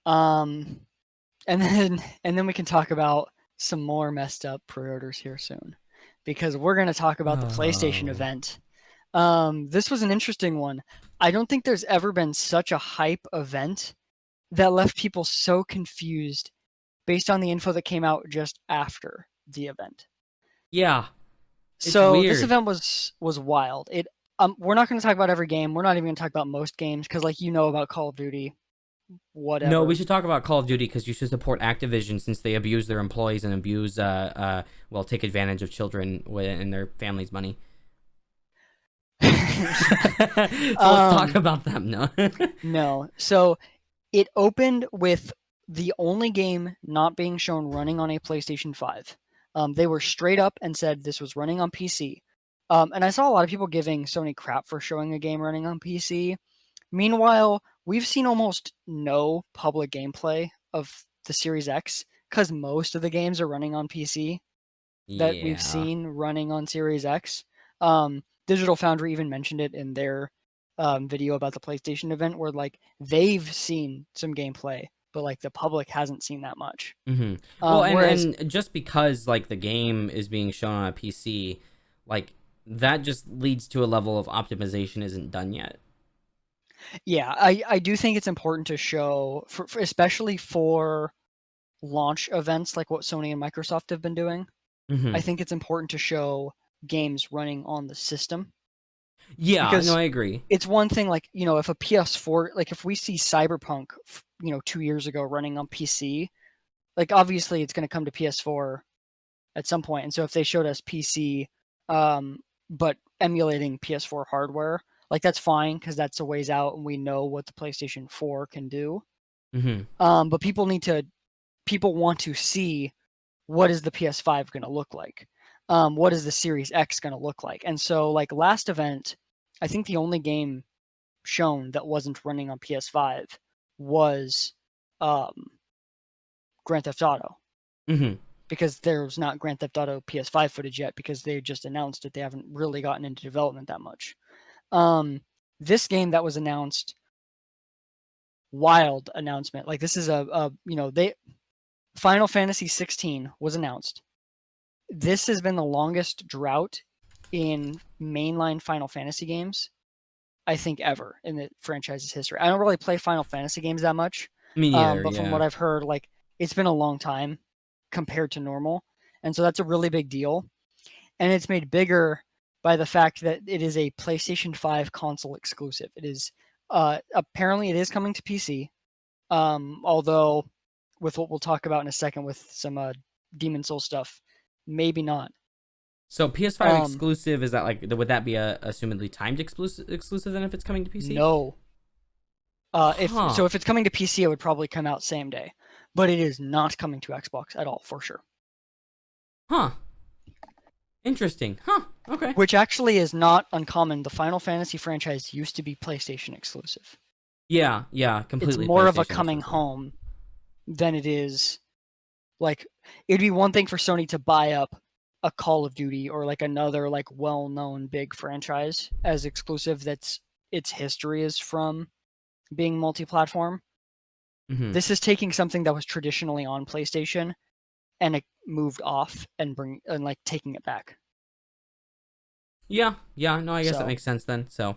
Um, and then we can talk about some more messed up pre-orders here soon, because we're going to talk about the PlayStation Oh. event. This was an interesting one. I don't think there's ever been such a hype event that left people so confused based on the info that came out just after the event. Yeah, it's So this weird. event was wild. We're not going to talk about every game. We're not even going to talk about most games because, like, about Call of Duty, No, we whatever. should talk about Call of Duty because you should support Activision since they abuse their employees and well, take advantage of children and their families' money. So let's talk about them. No. No. So it opened with the only game not being shown running on a PlayStation 5. They were straight up and said this was running on PC. And I saw a lot of people giving Sony crap for showing a game running on PC. Meanwhile, we've seen almost no public gameplay of the Series X because most of the games are running on PC that we've Yeah. seen running on Series X. Digital Foundry even mentioned it in their video about the PlayStation event, where like they've seen some gameplay, but like the public hasn't seen that much. Mm-hmm. Well, Whereas, and just because like the game is being shown on a PC, like that just leads to a level of optimization isn't done yet. yeah, I do think it's important to show, especially for launch events like what Sony and Microsoft have been doing. Mm-hmm. I think it's important to show games running on the system, Yeah, no, because I agree. it's one thing, like, if a PS4, like if we see Cyberpunk, 2 years ago running on PC, like obviously it's going to come to PS4 at some point. And so if they showed us PC, but emulating PS4 hardware, like that's fine because that's a ways out and we know what the PlayStation 4 can do. Mm-hmm. But people want to see, what is the PS5 going to look like? What is the Series X going to look like? And so, like last event, I think the only game shown that wasn't running on PS5 was um, Grand Theft Auto, Mm-hmm. because there's not Grand Theft Auto PS5 footage yet because they just announced it. They haven't really gotten into development that much. This game that was announced, wild announcement. Like this is they Final Fantasy 16 was announced. This has been the longest drought in mainline Final Fantasy games, I think, ever in the franchise's history. I don't really play Final Fantasy games that much, Me neither. but from what Yeah. I've heard, like it's been a long time compared to normal, and so that's a really big deal. And it's made bigger by the fact that it is a PlayStation 5 console exclusive. It is apparently it is coming to PC, although with what we'll talk about in a second with some Demon Soul stuff, maybe not. So PS5 Um, exclusive, is that like, would that be a assumedly timed exclusive then if it's coming to PC? no. Huh. If it's coming to PC, it would probably come out same day, but it is not coming to Xbox at all for sure. Huh. Interesting. Huh. Okay. Which actually is not uncommon. The Final Fantasy franchise used to be PlayStation exclusive. Yeah, yeah, It's completely more of a PlayStation coming exclusive. home than it is, like, it'd be one thing for Sony to buy up a Call of Duty or like another like well-known big franchise as exclusive that's its history is from being multi-platform. Mm-hmm. This is taking something that was traditionally on PlayStation and it moved off and like taking it back. Yeah, yeah, no, I guess that So, makes sense then. So,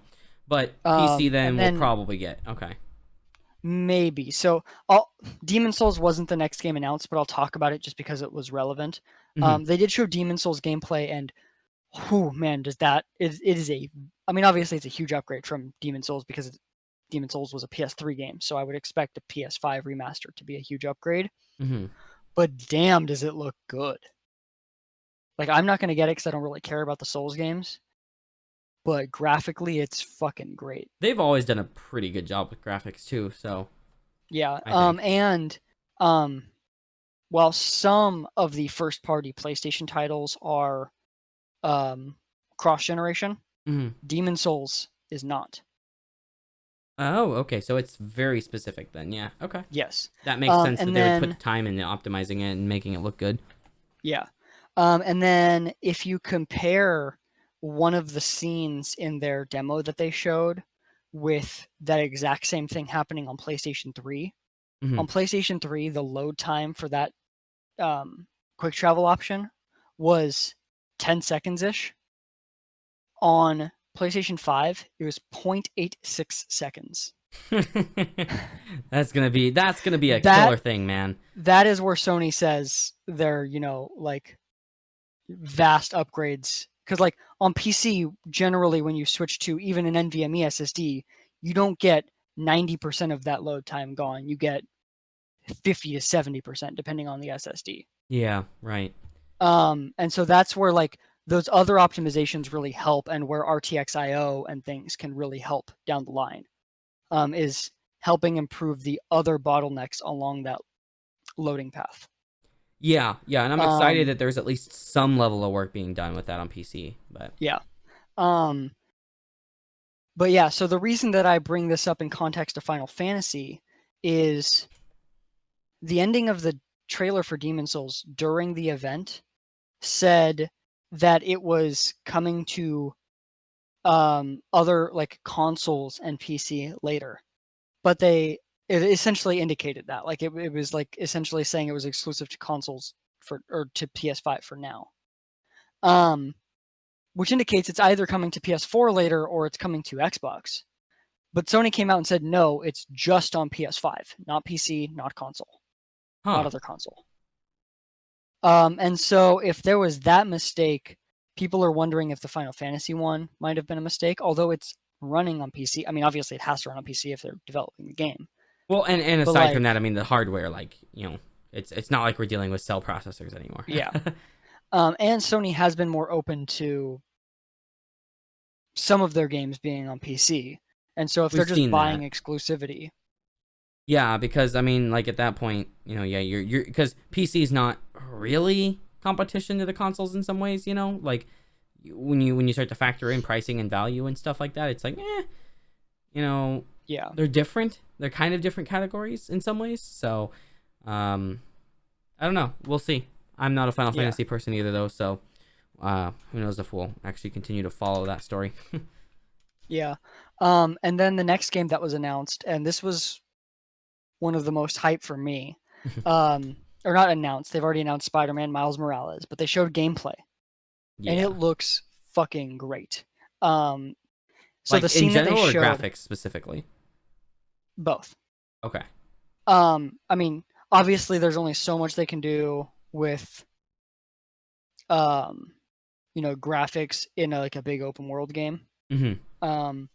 but PC then and we'll then probably get. Okay. maybe. So, Demon Souls wasn't the next game announced, but I'll talk about it just because it was relevant. Mm-hmm. They did show Demon Souls gameplay, and whew, man, it is a. I mean, obviously, it's a huge upgrade from Demon Souls because Demon Souls was a PS3 game, so I would expect a PS5 remaster to be a huge upgrade. Mm-hmm. But damn, does it look good! Like, I'm not gonna get it because I don't really care about the Souls games, but graphically, it's fucking great. They've always done a pretty good job with graphics too, so Yeah. I think. And um, while some of the first party PlayStation titles are cross generation, Mm-hmm. Demon Souls is not. Oh, okay. So it's very specific then. Yeah. Okay. Yes. That makes sense that And they would put then, time into optimizing it and making it look good. yeah. And then if you compare one of the scenes in their demo that they showed with that exact same thing happening on PlayStation 3, Mm-hmm. On PlayStation 3, the load time for that quick travel option was 10 seconds ish. On PlayStation 5, it was 0.86 seconds. That's gonna be a That killer thing, man. that is where Sony says their, like vast upgrades, because like on PC, generally when you switch to even an NVMe SSD, you don't get 90% of that load time gone. You get 50 to 70% depending on the SSD. Yeah, right. And so that's where like those other optimizations really help, and where RTX IO and things can really help down the line, is helping improve the other bottlenecks along that loading path. Yeah, yeah, and I'm excited Um, that there's at least some level of work being done with that on PC. But yeah. Um, but yeah, so the reason that I bring this up in context of Final Fantasy is the ending of the trailer for Demon Souls during the event said that it was coming to other like consoles and PC later, but it essentially indicated that like it was like essentially saying it was exclusive to consoles or to PS5 for now, which indicates it's either coming to PS4 later or it's coming to Xbox. But Sony came out and said no, it's just on PS5, not PC, not console, not huh. other console. And so if there was that mistake, people are wondering if the Final Fantasy one might have been a mistake, although it's running on PC. I mean, obviously it has to run on PC if they're developing the game. Well, and But aside from that, I like, mean the hardware, like, it's not like we're dealing with cell processors anymore. yeah. And Sony has been more open to some of their games being on PC. And so if they're We've just seen buying that. exclusivity, Yeah, because I mean, like at that point, yeah, you're because PC is not really competition to the consoles in some ways. Like when you start to factor in pricing and value and stuff like that, it's like, you know, yeah. they're different. They're kind of different categories in some ways. So, I don't know. We'll see. I'm not a Final Yeah. Fantasy person either, though. So, who knows if we'll actually continue to follow that story. Yeah. And then the next game that was announced, and this was one of the most hype for me. Or not announced. They've already announced Spider-Man Miles Morales, but they showed gameplay, and it Yeah. looks fucking great. So Like the in scene that they general or showed, graphics specifically? both. Okay. I mean, obviously there's only so much they can do with um, graphics in like a big open world game. Mm-hmm. Um,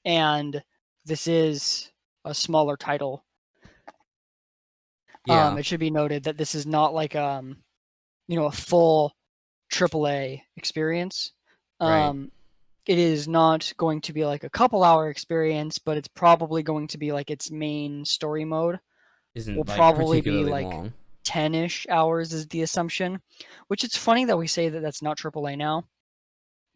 and this is a smaller title. Yeah. It should be noted that this is not like a full AAA experience. Right. It is not going to be like a couple hour experience, but it's probably going to be like its main story mode will Isn't like probably be particularly like long. 10-ish hours is the assumption, which it's funny that we say that that's not AAA now,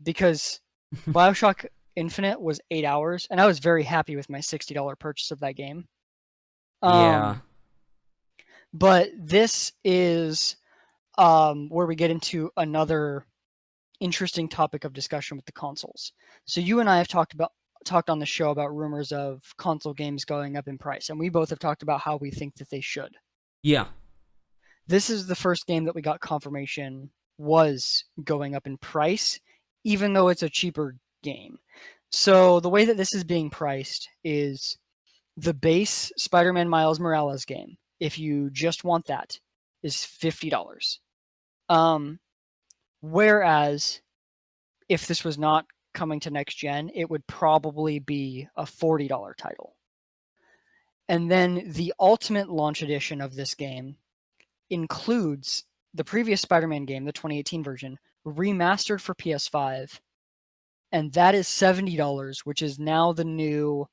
because BioShock Infinite was 8 hours, and I was very happy with my $60 purchase of that game. Yeah. But this is where we get into another interesting topic of discussion with the consoles. So you and I have talked on the show about rumors of console games going up in price, and we both have talked about how we think that they should. Yeah. This is the first game that we got confirmation was going up in price, even though it's a cheaper game. So the way that this is being priced is the base Spider-Man Miles Morales game, if you just want that, is $50. Whereas if this was not coming to next gen, it would probably be a $40 title. And then the ultimate launch edition of this game includes the previous Spider-Man game, the 2018 version, remastered for PS5, and that is $70, which is now the new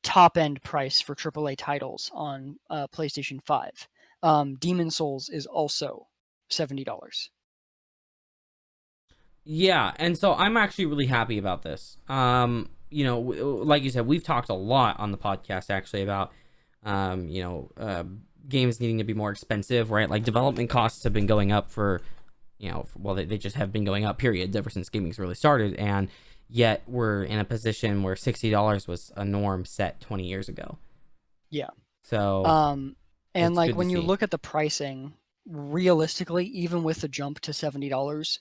top end price for AAA titles on PlayStation 5. Demon Souls is also $70. Yeah, and so I'm actually really happy about this. Like you said, we've talked a lot on the podcast actually about, games needing to be more expensive, right? Like development costs have been going up for, they just have been going up, period, ever since gaming's really started, and yet we're in a position where $60 was a norm set 20 years ago. Yeah. So Um, and it's like good to when you see. look at the pricing, realistically, even with the jump to $70,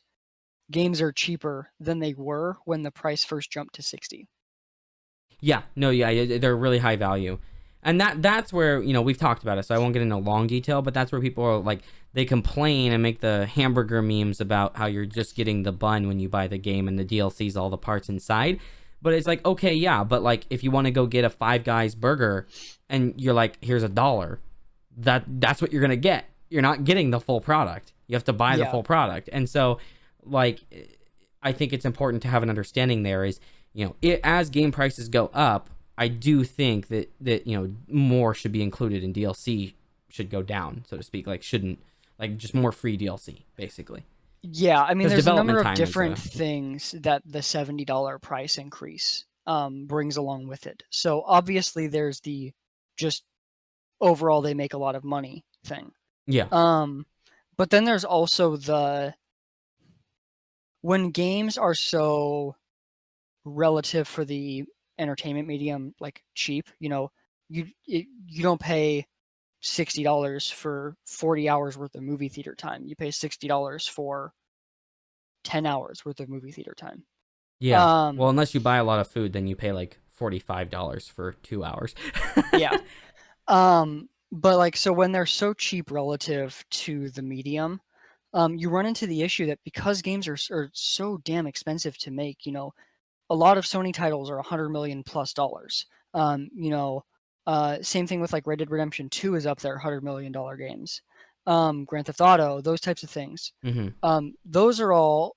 games are cheaper than they were when the price first jumped to 60. Yeah, no, yeah, they're really high value, and that's where we've talked about it, so I won't get into long detail, but that's where people are like they complain and make the hamburger memes about how you're just getting the bun when you buy the game and the DLC's all the parts inside. But it's like, okay, yeah, but like if you want to go get a Five Guys burger and you're like, here's $1, that's what you're gonna get. You're not getting the full product. You have to buy the Yeah. full product, and so like I think it's important to have an understanding there is as game prices go up, I do think that more should be included in DLC should go down, so to speak. Like shouldn't like just more free DLC basically Yeah, I mean, because there's a number development of time is different a things that the $70 price increase brings along with it. So obviously, there's the just overall they make a lot of money thing. yeah Um, but then there's also the when games are so relative for the entertainment medium, like cheap, you don't pay $60 for 40 hours worth of movie theater time. You pay $60 for 10 hours worth of movie theater time. yeah. Well, Um, unless you buy a lot of food, then you pay like $45 for 2 hours. yeah. But like, so when they're so cheap relative to the medium, you run into the issue that because games are so damn expensive to make, a lot of Sony titles are 100 million plus dollars. Same thing with like Red Dead Redemption 2 is up there, $100 million games. Grand Theft Auto, those types of things. Mm-hmm. Those are all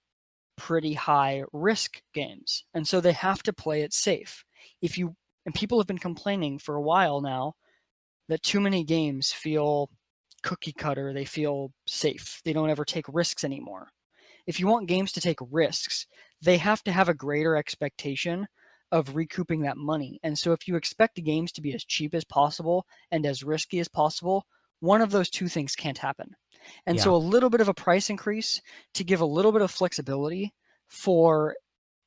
pretty high risk games, and so they have to play it safe. If you and people have been complaining for a while now that too many games feel cookie cutter, they feel safe. They don't ever take risks anymore. If you want games to take risks, they have to have a greater expectation of recouping that money. And so if you expect the games to be as cheap as possible and as risky as possible, one of those two things can't happen. And Yeah. so a little bit of a price increase to give a little bit of flexibility for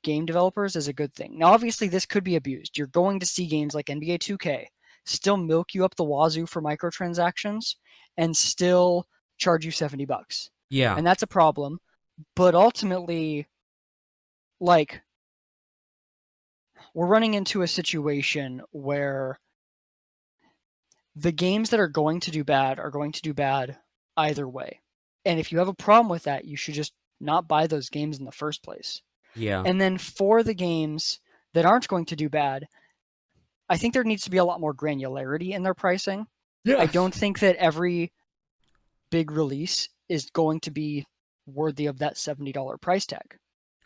game developers is a good thing. Now, obviously, this could be abused. You're going to see games like NBA 2K still milk you up the wazoo for microtransactions and still charge you $70. Yeah. And that's a problem. But ultimately, like, we're running into a situation where the games that are going to do bad are going to do bad either way. And if you have a problem with that, you should just not buy those games in the first place. Yeah. And then for the games that aren't going to do bad, I think there needs to be a lot more granularity in their pricing. I Yes. don't think that every big release is going to be worthy of that $70 price tag.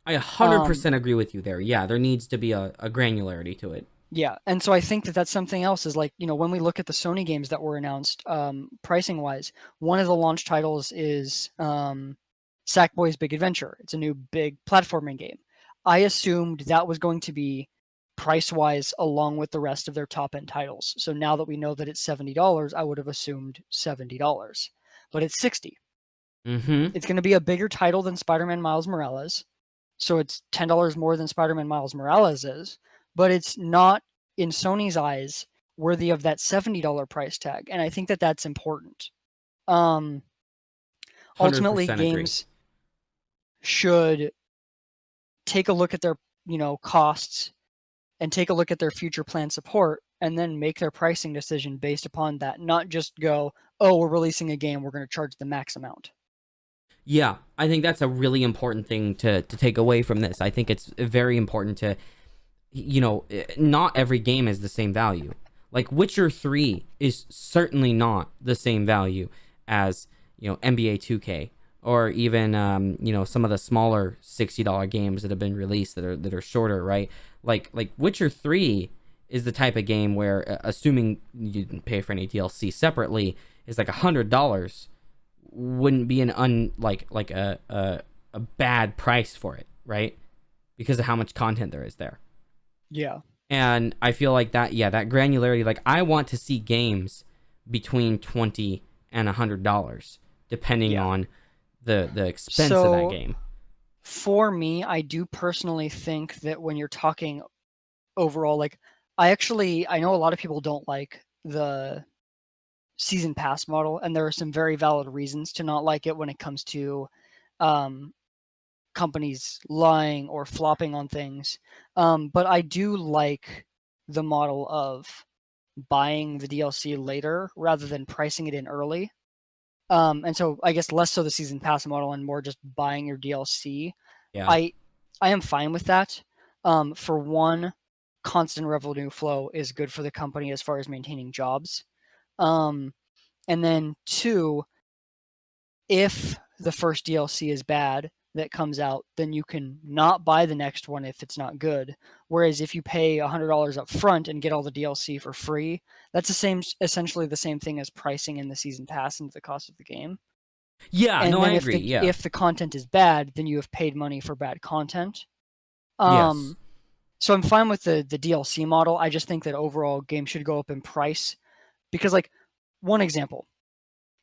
I Um, 100% agree with you there. Yeah, there needs to be a granularity to it. yeah, and so I think that that's something else is like, when we look at the Sony games that were announced, pricing wise, one of the launch titles is Sackboy's Big Adventure. It's a new big platforming game. I assumed that was going to be price wise along with the rest of their top end titles. So now that we know that it's $70, I would have assumed $70, but it's 60. Mm-hmm. It's going to be a bigger title than Spider-Man Miles Morales. So it's $10 more than Spider-Man Miles Morales is, but it's not in Sony's eyes worthy of that $70 price tag. And I think that that's important. Um, Ultimately, 100% agree. games should take a look at their, costs and take a look at their future plan support and then make their pricing decision based upon that, not just go, oh, we're releasing a game, we're going to charge the max amount. Yeah, I think that's a really important thing to take away from this. I think it's very important to, not every game is the same value. Like Witcher 3 is certainly not the same value as, NBA 2K or even, some of the smaller $60 games that have been released that are shorter, right? Like Witcher 3 is the type of game where, assuming you didn't pay for any DLC separately, is like $100 wouldn't be like a bad price for it, right? Because of how much content there is there. Yeah. And I feel like that granularity, like I want to see games between $20 and $100 depending Yeah. on the expense of that So game. for me, I do personally think that when you're talking overall, like I know a lot of people don't like the season pass model, and there are some very valid reasons to not like it when it comes to um, companies lying or flopping on things. But I do like the model of buying the DLC later rather than pricing it in early. And so I guess less so the season pass model and more just buying your DLC. Yeah. I am fine with that. For one, constant revenue flow is good for the company as far as maintaining jobs. And then two, if the first DLC is bad that comes out, then you can not buy the next one if it's not good. Whereas if you pay $100 up front and get all the DLC for free, that's essentially the same thing as pricing in the season pass into the cost of the game. Yeah, And no, I then agree. Yeah. if the content is bad, then you have paid money for bad content. Yes. So I'm fine with the DLC model. I just think that overall games should go up in price because, like, one example,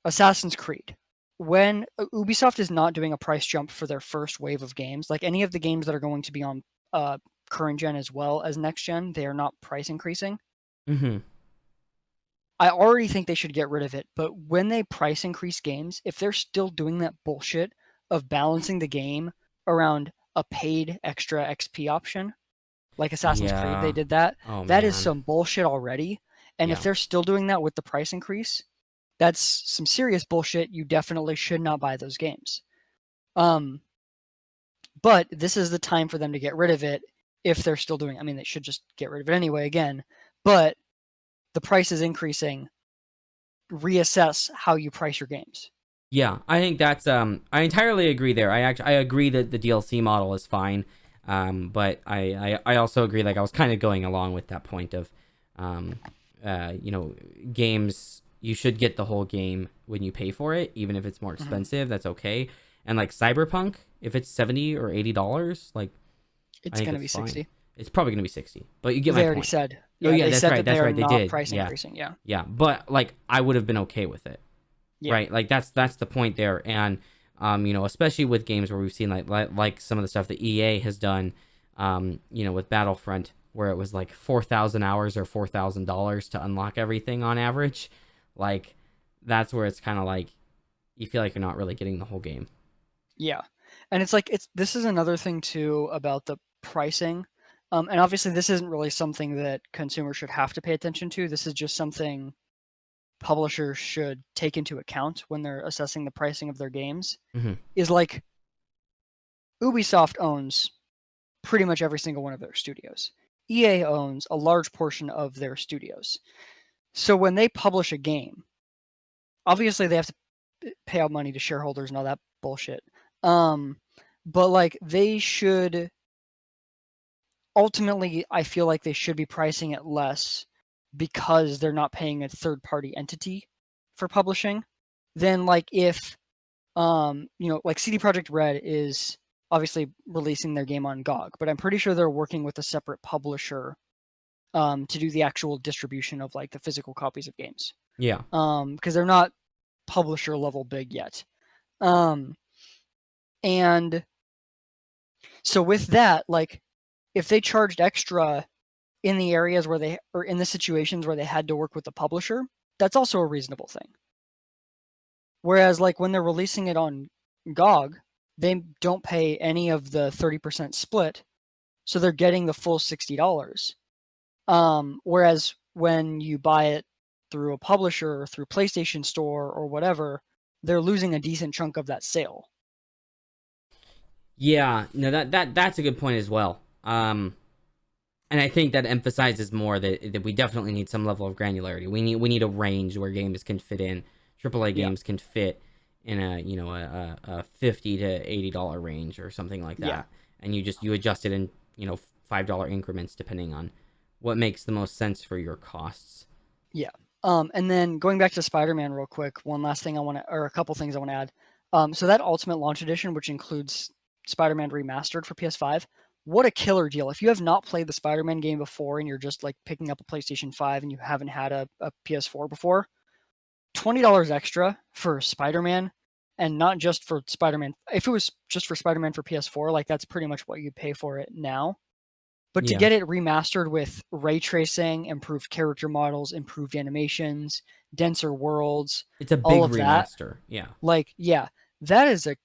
Assassin's Creed. When Ubisoft is not doing a price jump for their first wave of games, like any of the games that are going to be on current gen as well as next gen, they are not price increasing. Mm-hmm. I already think they should get rid of it, but when they price increase games, if they're still doing that bullshit of balancing the game around a paid extra XP option, like Assassin's Creed, they Yeah. did that. Oh That is man. some bullshit already. And if Yeah. they're still doing that with the price increase, that's some serious bullshit. You definitely should not buy those games. Um, but this is the time for them to get rid of it if they're still doing. I mean, they should just get rid of it anyway. Again, but the price is increasing. Reassess how you price your games. Yeah, I think that's I entirely agree there. I agree that the DLC model is fine. But I also agree, like I was kind of going along with that point of um you know, games, you should get the whole game when you pay for it, even if it's more Mm-hmm. expensive, that's okay. And like Cyberpunk, if it's $70 or $80, like I It's think going to it's be fine. 60. It's probably going to be 60. But you get my They already point. said. Oh Yeah, yeah, they that's said right. that they That's are right. They not did. price Yeah. increasing. Yeah. Yeah, but like I would have been okay with it. Yeah. Right? Like that's the point there. And you know, especially with games where we've seen like some of the stuff that EA has done, you know, with Battlefront, where it was like 4,000 hours or $4,000 to unlock everything on average. Like that's where it's kind of like you feel like you're not really getting the whole game. Yeah. And it's like this is another thing too about the pricing. And obviously this isn't really something that consumers should have to pay attention to. This is just something publishers should take into account when they're assessing the pricing of their games. Mm-hmm. Is like Ubisoft owns pretty much every single one of their studios. EA owns a large portion of their studios. So when they publish a game, obviously they have to pay out money to shareholders and all that bullshit. But like they should ultimately, I feel like they should be pricing it less because they're not paying a third party entity for publishing. Then like if you know, like CD Projekt Red is obviously releasing their game on GOG, but I'm pretty sure they're working with a separate publisher to do the actual distribution of like the physical copies of games. Yeah. Because they're not publisher level big yet. Um, and so with that, like if they charged extra in the areas where they or in the situations where they had to work with the publisher, that's also a reasonable thing. Whereas like when they're releasing it on GOG, they don't pay any of the 30% split, so they're getting the full $60. Whereas when you buy it through a publisher or through PlayStation Store or whatever, they're losing a decent chunk of that sale. Yeah, no, that's a good point as well. And I think that emphasizes more that we definitely need some level of granularity. We need a range where games can fit in. AAA Yeah, games can fit in a, you know, a $50 to $80 range or something like yeah, that, and you adjust it in, you know, $5 increments depending on what makes the most sense for your costs. yeah. And then going back to Spider-Man real quick, one last thing I want to, or a couple things I want to add. So that Ultimate Launch Edition, which includes Spider-Man Remastered for PS5, what a killer deal! If you have not played the Spider-Man game before and you're just like picking up a PlayStation 5 and you haven't had a PS4 before, $20 extra for Spider-Man, and not just for Spider-Man. If it was just for Spider-Man for PS4, like that's pretty much what you pay for it now. But to Yeah. get it remastered with ray tracing, improved character models, improved animations, denser worlds, It's a all big of that, remaster. Yeah. like, yeah, that is a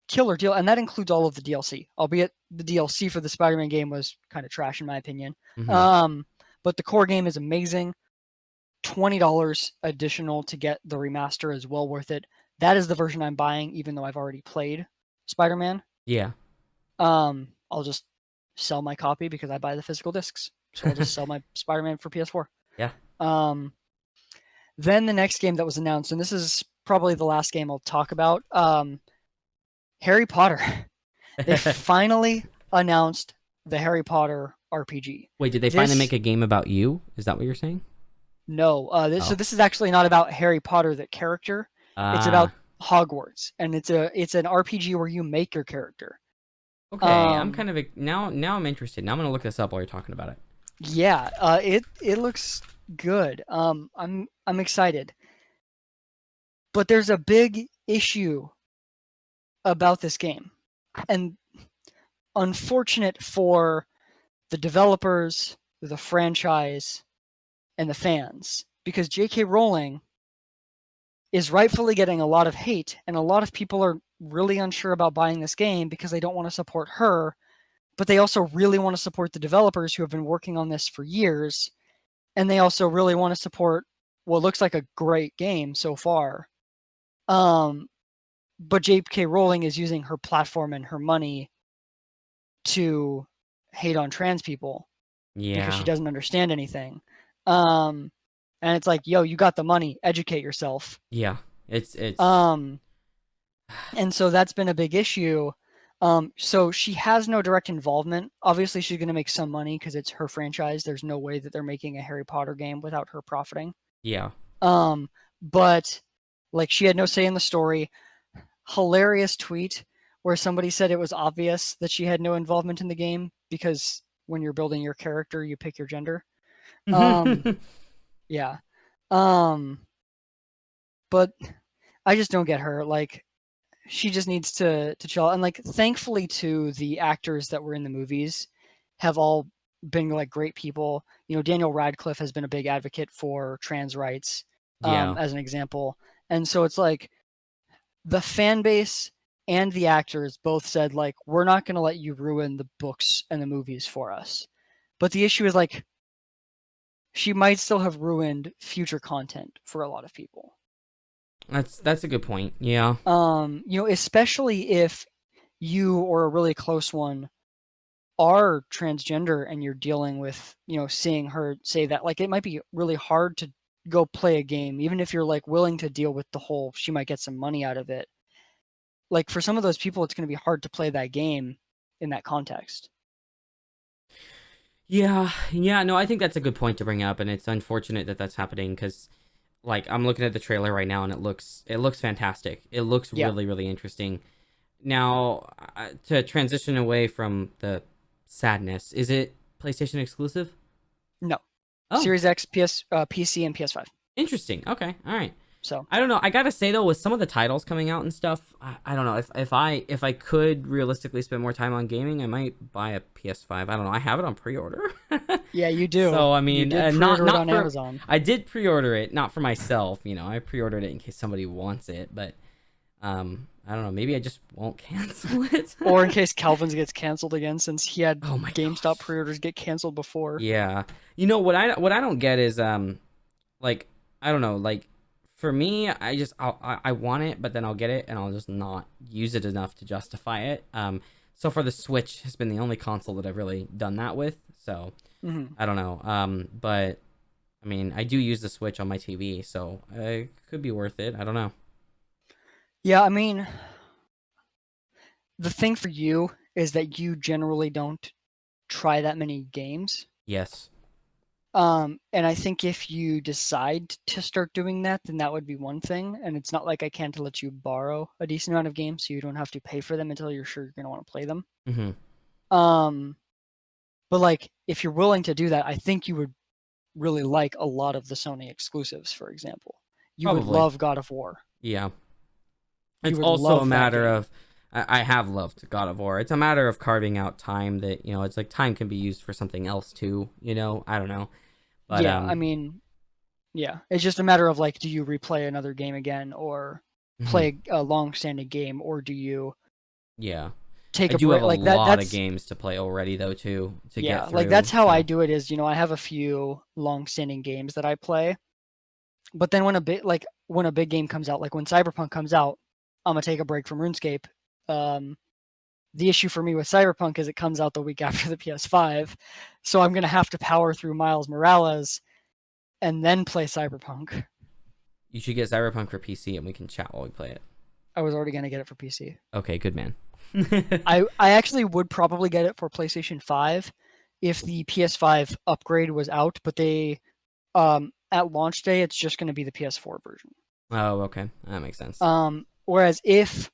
killer deal. And that includes all of the DLC, albeit the DLC for the Spider-Man game was kind of trash in my opinion. Hmm. Um, but the core game is amazing. $20 additional to get the remaster is well worth it. That is the version I'm buying, even though I've already played Spider-Man. Yeah. I'll just sell my copy because I buy the physical discs. So I'll just sell my Spider-Man for PS4. Yeah. Um, then the next game that was announced, and this is probably the last game I'll talk about, Harry Potter. They finally announced the Harry Potter RPG. Wait, did they finally This make a game about you? Is that what you're saying? no, so Oh. this is actually not about Harry Potter the character. It's about Ah. Hogwarts, and it's an RPG where you make your character. Okay. I'm Um, kind of now I'm interested. Now I'm gonna look this up while you're talking about it. yeah, it looks good. I'm excited, but there's a big issue about this game, and unfortunate for the developers, the franchise, and the fans, because J.K. Rowling is rightfully getting a lot of hate, and a lot of people are really unsure about buying this game because they don't want to support her, but they also really want to support the developers who have been working on this for years, and they also really want to support what looks like a great game so far. Um, but J.K. Rowling is using her platform and her money to hate on trans people because she Yeah. doesn't understand anything. Um, and it's like, yo, you got the money, educate yourself. Yeah. It's Um, and so that's been a big issue. So she has no direct involvement. Obviously, she's going to make some money because it's her franchise. There's no way that they're making a Harry Potter game without her profiting. yeah. But like she had no say in the story. Hilarious tweet where somebody said it was obvious that she had no involvement in the game because when you're building your character, you pick your gender. Yeah. Um, but I just don't get her. Like she just needs to chill. And like thankfully too, the actors that were in the movies have all been like great people. You know, Daniel Radcliffe has been a big advocate for trans rights, Yeah. as an example. And so it's like the fan base and the actors both said like we're not going to let you ruin the books and the movies for us. But the issue is like she might still have ruined future content for a lot of people. That's a good point. Yeah. You know, especially if you or a really close one are transgender and you're dealing with, you know, seeing her say that, like it might be really hard to go play a game even if you're like willing to deal with the whole she might get some money out of it. Like for some of those people it's going to be hard to play that game in that context. Yeah. Yeah. No, I think that's a good point to bring up, and it's unfortunate that that's happening because, like, I'm looking at the trailer right now, and it looks fantastic. It looks Yeah. really really interesting. Now, to transition away from the sadness, is it PlayStation exclusive? No. Oh, Series X, PC, and PS5. interesting. Okay, all right. So I don't know. I gotta say though, with some of the titles coming out and stuff, I don't know if I could realistically spend more time on gaming, I might buy a PS5. I don't know. I have it on pre-order. yeah, you do. So I You mean, did not pre-order it not on for. Amazon. I did pre-order it, not for myself. You know, I pre-ordered it in case somebody wants it, but I don't know. Maybe I just won't cancel it. Or in case Calvin's gets canceled again, since he had Oh my GameStop gosh. pre-orders get canceled before. Yeah. You know what I don't get is like I don't know, like for me I want it, but then I'll get it and I'll just not use it enough to justify it. So for the Switch has been the only console that I've really done that with. So Mm-hmm. I don't know. But I mean, I do use the Switch on my TV, so it could be worth it. I don't know. Yeah, I mean, the thing for you is that you generally don't try that many games. Yes. And I think if you decide to start doing that, then that would be one thing. And it's not like I can't let you borrow a decent amount of games, so you don't have to pay for them until you're sure you're going to want to play them. Mm-hmm. Um, but like, if you're willing to do that, I think you would really like a lot of the Sony exclusives, for example. You would Probably. love God of War. Yeah. You It's would also a love that matter game. of, I have loved God of War. It's a matter of carving out time that, it's like time can be used for something else too, I don't know. But Yeah, I mean, yeah, it's just a matter of like, do you replay another game again, or mhm, play a long-standing game, or do you yeah. take I a do have break? a Like that. lot of That's games to play already though too to get yeah, like that's through. how I So, do it. Is I have a few long-standing games that I play, but then when a big game comes out, like when Cyberpunk comes out, I'm gonna take a break from RuneScape. Um, the issue for me with Cyberpunk is it comes out the week after the PS5, so I'm gonna have to power through Miles Morales and then play Cyberpunk. you should get Cyberpunk for PC and we can chat while we play it. I was already gonna get it for PC. Okay, good man. I actually would probably get it for PlayStation 5 if the PS5 upgrade was out, but they at launch day it's just going to be the PS4 version. Oh, okay. That makes sense. Whereas if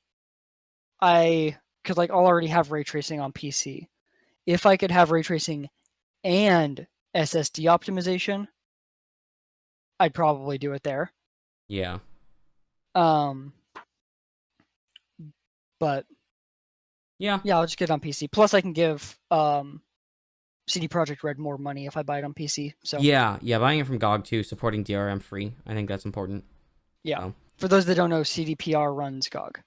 I could like already have ray tracing on PC, if I could have ray tracing and SSD optimization, I'd probably do it there. Yeah. Um, but Yeah. yeah, I'll just get it on PC. Plus, I can give CD Projekt Red more money if I buy it on PC. So Yeah, yeah, buying it from GOG too, supporting DRM free. I think that's important. yeah, So, for those that don't know, CDPR runs GOG.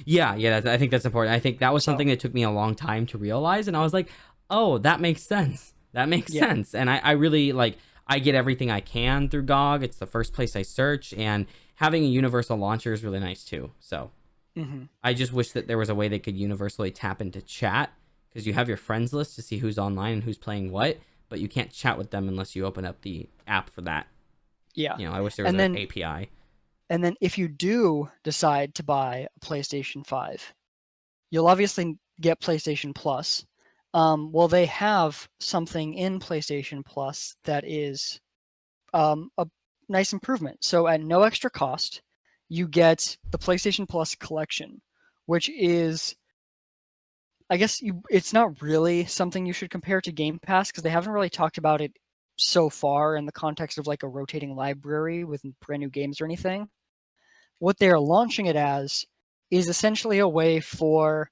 yeah, yeah, I think that's important. I think that was So something that took me a long time to realize, and I was like, oh, that makes sense. That makes yeah, sense. And I really like, I get everything I can through GOG. It's the first place I search, and having a universal launcher is really nice too. So, mm-hmm. I just wish that there was a way they could universally tap into chat because you have your friends list to see who's online and who's playing what, but you can't chat with them unless you open up the app for that. Yeah, I wish there was and an then API. and then if you do decide to buy a PlayStation 5, you'll obviously get PlayStation Plus. Well, they have something in PlayStation Plus that is a nice improvement. So at no extra cost, you get the PlayStation Plus collection, which is, I guess, it's not really something you should compare to Game Pass because they haven't really talked about it so far in the context of like a rotating library with brand new games or anything. What they're launching it as is essentially a way for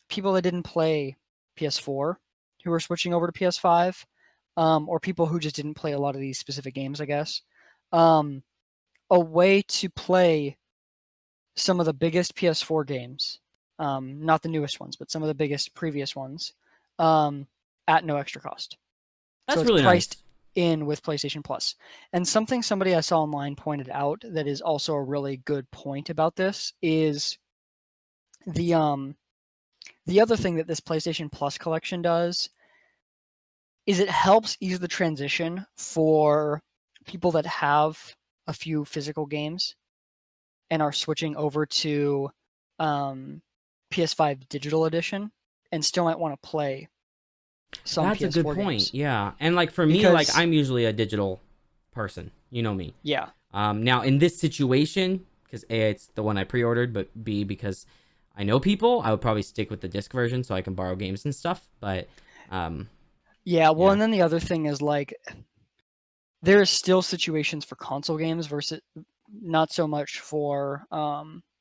people that didn't play PS4 who are switching over to PS5, or people who just didn't play a lot of these specific games, I guess, um, a way to play some of the biggest PS4 games, not the newest ones, but some of the biggest previous ones, um, at no extra cost. So That's it's really priced nice. in with PlayStation Plus. And somebody I saw online pointed out that is also a really good point about this is the the other thing that this PlayStation Plus collection does is it helps ease the transition for people that have a few physical games and are switching over to um, PS5 Digital Edition and still might want to play some That's a good PS4 point. games Yeah. And like for me, like because I'm usually a digital person. You know me. yeah, Now in this situation, because A, it's the one I pre-ordered, but B, because I know people, I would probably stick with the disc version so I can borrow games and stuff. But um, yeah. Well, yeah, and then the other thing is like there are still situations for console games versus not so much for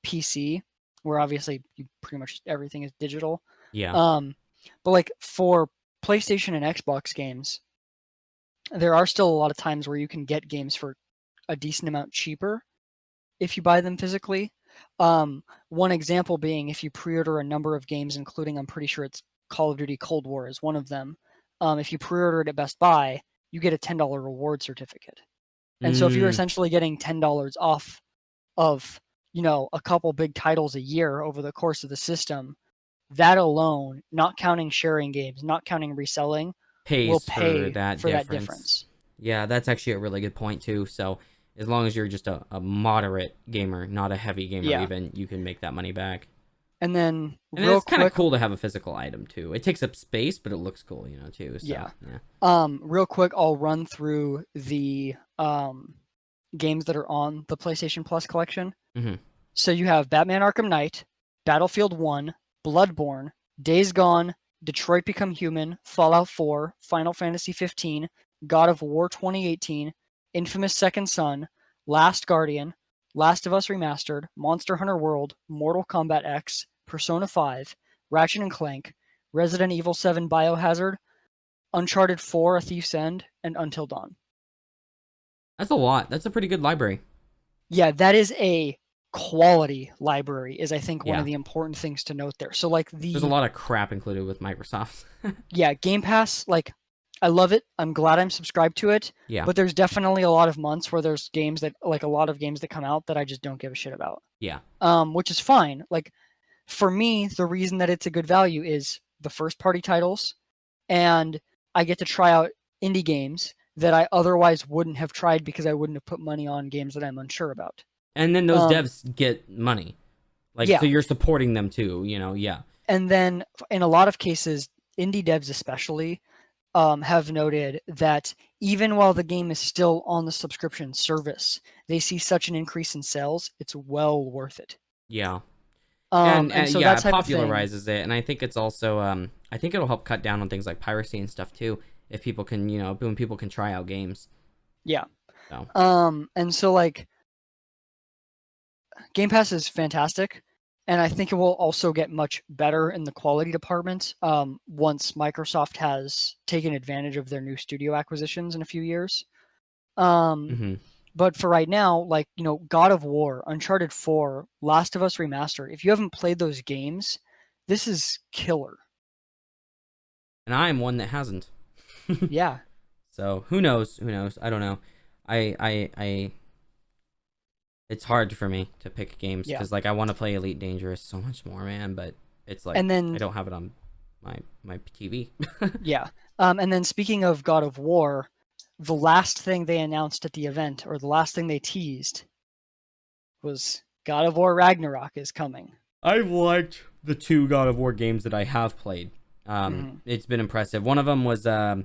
PC, where obviously pretty much everything is digital. yeah, Um, but like for PlayStation and Xbox games, there are still a lot of times where you can get games for a decent amount cheaper if you buy them physically. One example being if you pre-order a number of games, including I'm pretty sure it's Call of Duty Cold War is one of them. If you pre-order it at Best Buy, you get a $10 reward certificate. And so if you're mm, essentially getting $10 off of, a couple big titles a year over the course of the system, that alone, not counting sharing games, not counting reselling, will pays for pay that for that difference. difference. Yeah, that's actually a really good point too. So as long as you're just a moderate gamer, not a heavy gamer, Yeah. even you can make that money back. And then And then real it's kind of quick, cool to have a physical item too. It takes up space, but it looks cool, too. So yeah. yeah. Real quick, I'll run through the games that are on the PlayStation Plus collection. Hmm. So you have Batman Arkham Knight, Battlefield 1, Bloodborne, Days Gone, Detroit Become Human, Fallout 4, Final Fantasy 15, God of War 2018, Infamous Second Son, Last Guardian, Last of Us Remastered, Monster Hunter World, Mortal Kombat X, Persona 5, Ratchet and Clank, Resident Evil 7 Biohazard, Uncharted 4 A Thief's End, and Until Dawn. That's a lot. That's a pretty good library. Yeah, that is a quality library, is I think one Yeah. of the important things to note there. So like There's a lot of crap included with Microsoft. yeah, Game Pass, like I love it. I'm glad I'm subscribed to it. Yeah. But there's definitely a lot of months where there's games that like a lot of games that come out that I just don't give a shit about. Yeah. Which is fine. Like for me, the reason that it's a good value is the first party titles, and I get to try out indie games that I otherwise wouldn't have tried because I wouldn't have put money on games that I'm unsure about. And then those devs get money. Like, yeah. so you're supporting them too, you know? Yeah. And then in a lot of cases, indie devs especially have noted that even while the game is still on the subscription service, they see such an increase in sales, it's well worth it. Yeah. And so yeah, that it type of thing, popularizes it, and I think it's also I think it'll help cut down on things like piracy and stuff too, if people can, you know, when people can try out games. yeah. So. And so like Game Pass is fantastic, and I think it will also get much better in the quality department once Microsoft has taken advantage of their new studio acquisitions in a few years. But for right now, like, you know, God of War, Uncharted 4, Last of Us Remastered, if you haven't played those games, this is killer. And I am one that hasn't. Yeah. So who knows? Who knows? I don't know. I it's hard for me to pick games because like I want to play Elite Dangerous so much more, man. But it's like and then, I don't have it on my TV. yeah. And then speaking of God of War, the last thing they announced at the event, or the last thing they teased, was God of War Ragnarok is coming. I've liked the 2 God of War games that I have played. It's been impressive. One of them was back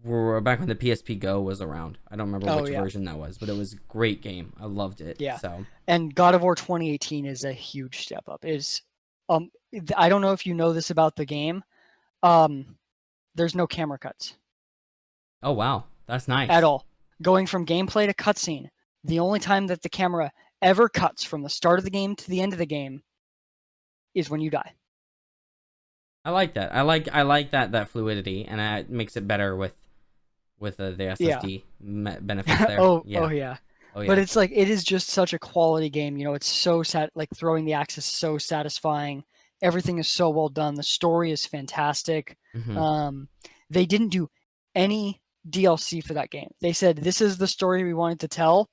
when the PSP Go was around. I don't remember which version that was, but it was a great game. I loved it. Yeah. So. And God of War 2018 is a huge step up. I don't know if you know this about the game. There's no camera cuts. Oh wow, that's nice. At all. Going from gameplay to cutscene, the only time that the camera ever cuts from the start of the game to the end of the game is when you die. I like that. I like that fluidity, and it makes it better with the SSD benefits there. Oh yeah. Oh yeah. But it's like, it is just such a quality game. You know, it's so like throwing the axe is so satisfying. Everything is so well done. The story is fantastic. They didn't do any DLC for that game. They said, this is the story we wanted to tell.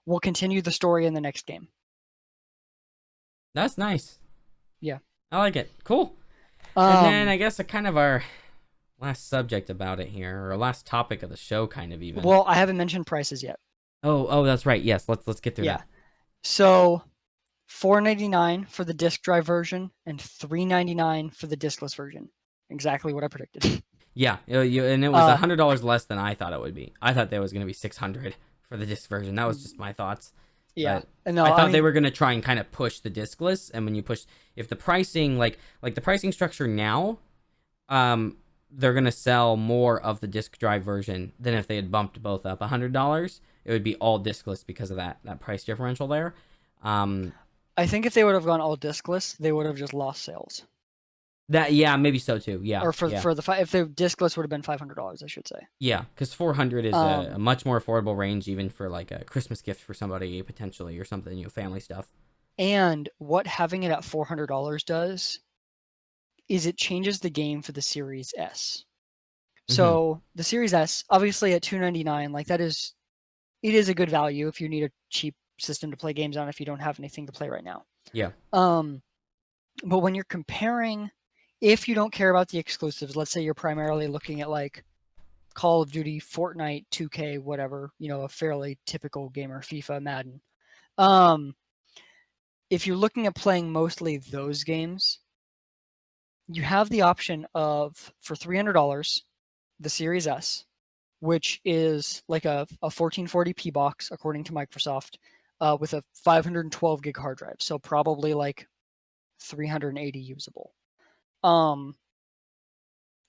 We'll continue the story in the next game. That's nice. Yeah. I like it. Cool. And then I guess kind of our last subject about it here, or last topic of the show, kind of even. Well, I haven't mentioned prices yet. Oh, that's right. Yes, let's get through that. So, $4.99 for the disc drive version and $3.99 for the discless version. Exactly what I predicted. Yeah, and it was $100 less than I thought it would be. I thought there was going to be $600 for the disc version. That was just my thoughts. Yeah, no, I thought they were going to try and kind of push the discless, and when you push, if the pricing, like the pricing structure now, they're going to sell more of the disc drive version than if they had bumped both up $100. It would be all discless because of that price differential there. I think if they would have gone all discless, they would have just lost sales. Maybe so too. Yeah. Or if the discless would have been $500, I should say. Yeah, because $400 is a much more affordable range, even for like a Christmas gift for somebody potentially, or something, you know, family stuff. And what having it at $400 does is it changes the game for the Series S. So the Series S, obviously at $299, like it is a good value if you need a cheap system to play games on if you don't have anything to play right now. Yeah. But when you're comparing, if you don't care about the exclusives, let's say you're primarily looking at like Call of Duty, Fortnite, 2K, whatever, you know, a fairly typical gamer, FIFA, Madden. If you're looking at playing mostly those games, you have the option of, for $300, the Series S, which is like a 1440p box, according to Microsoft, with a 512 gig hard drive. So probably like 380 usable.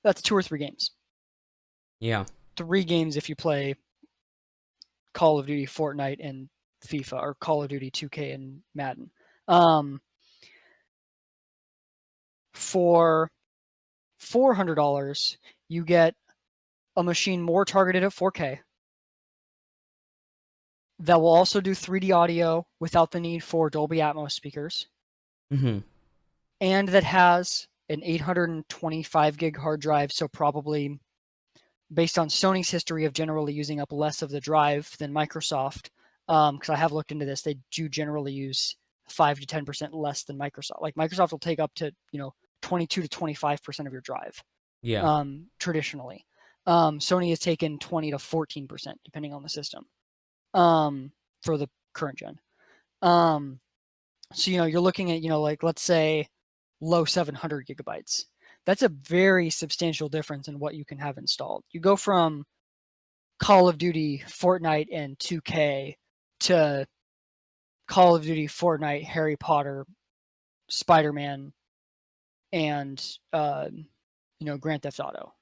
That's 2 or 3 games. Yeah. 3 games if you play Call of Duty, Fortnite, and FIFA, or Call of Duty 2K and Madden. For $400, you get a machine more targeted at 4K that will also do 3D audio without the need for Dolby Atmos speakers, and that has an 825 gig hard drive, so probably based on Sony's history of generally using up less of the drive than Microsoft, because I have looked into this, they do generally use 5 to 10% less than Microsoft. Like Microsoft will take up to 22 to 25% of your drive. Yeah. Traditionally, Sony has taken 20 to 14% depending on the system for the current gen. So you're looking at like let's say low 700 gigabytes. That's a very substantial difference in what you can have installed. You go from Call of Duty, Fortnite, and 2K to Call of Duty, Fortnite, Harry Potter, Spider-Man, and Grand Theft Auto.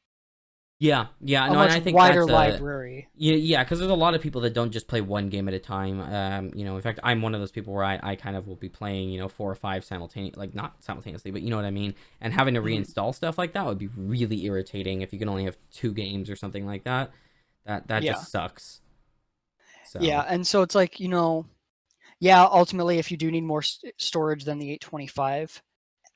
Yeah. A No, and much I think wider that's library. yeah, because there's a lot of people that don't just play one game at a time. In fact, I'm one of those people where I kind of will be playing 4 or 5 simultaneously, like not simultaneously, but you know what I mean. And having to reinstall stuff like that would be really irritating if you can only have 2 games or something like that. That Yeah. just sucks. So Yeah, and so it's like ultimately, if you do need more storage than the 825,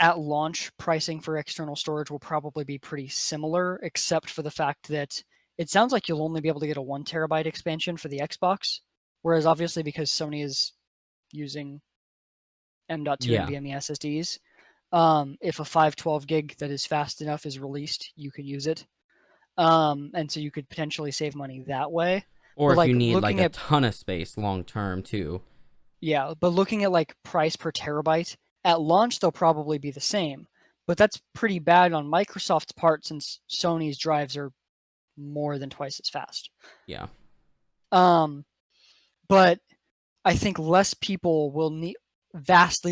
at launch, pricing for external storage will probably be pretty similar, except for the fact that it sounds like you'll only be able to get a 1 terabyte expansion for the Xbox, whereas obviously because Sony is using M.2 yeah. NVMe SSDs, if a 512 gig that is fast enough is released, you can use it, and so you could potentially save money that way. Or But if you like need like looking a at ton of space long term too. Yeah, but looking at like price per terabyte, at launch they'll probably be the same. But that's pretty bad on Microsoft's part since Sony's drives are more than twice as fast. Yeah. But I think vastly